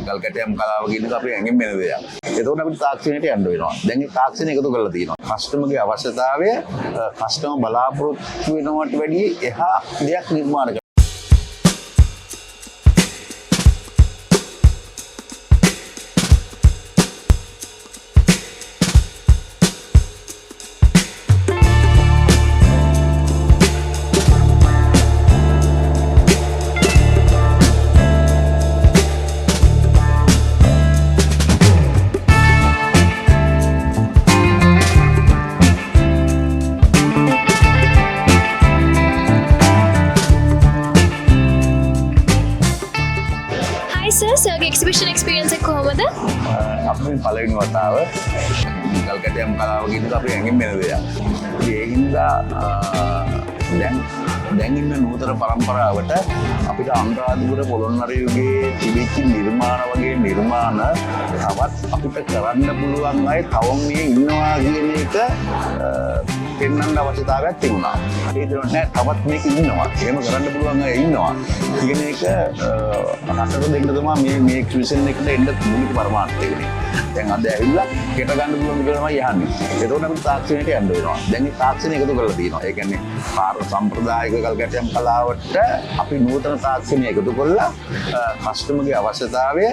ගල් කැටයම් කලාව කියන එක අපේ ඇඟෙන් වෙන දෙයක්. ඒකෝට අපිට තාක්ෂණයට යන්න වෙනවා. දැන් මේ තාක්ෂණය එකතු කරලා තියෙනවා. කස්ටමර්ගේ අවශ්‍යතාවය කස්ටමර් බලාපොරොත්තු වෙනවට වැඩිය එහා දෙයක් නිර්මාණය කරනවා. සර්ගේ එක්සිබිෂන් එක්ස්පීරියන්ස් එක කොහොමද? අපි පළවෙනි වතාව ගල් කැටයම් කලාව කියන එක අපේ ඇඟෙන් වෙන දෙයක්. ඒ හින්දා දැන් ඉන්න නූතන පරම්පරාවට අපිට අනුරාධපුර පොළොන්නරු යුගයේ තිබිච්ච නිර්මාණ වගේ නිර්මාණ තවත් අපිට කරන්න පුළුවන් අය තවම මේ ඉන්නවා කියන එක පෙන්වන්න අවශ්‍යතාවයක් තිබුණා. ඒ දෙන්න නෑ තවත් මේක ඉන්නවා. එහෙම කරන්න පුළුවන් අය ඉන්නවා. කියන එක අසර දෙන්න තමයි මේ එක්සිබිෂන් එකට එන්න මූලික පරමාර්ථය වෙන්නේ. දැන් අද ඇවිල්ලා ගෙට ගන්න පුළුවන් විදිහ තමයි යන්නේ. ඒකෝට අපිට තාක්ෂණයට යන්න වෙනවා. දැන් මේ තාක්ෂණය එකතු කරලා තියෙනවා. ඒ කියන්නේ පාර සම්ප්‍රදායික ගල් කැටයම් කලාවට අපි නූතන තාක්ෂණය එකතු කරලා කස්ටමර්ගේ අවශ්‍යතාවය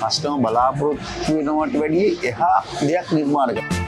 කස්ටමර් බලාපොරොත්තු වෙනවට වැඩිය එහා දෙයක් නිර්මාණය කරනවා.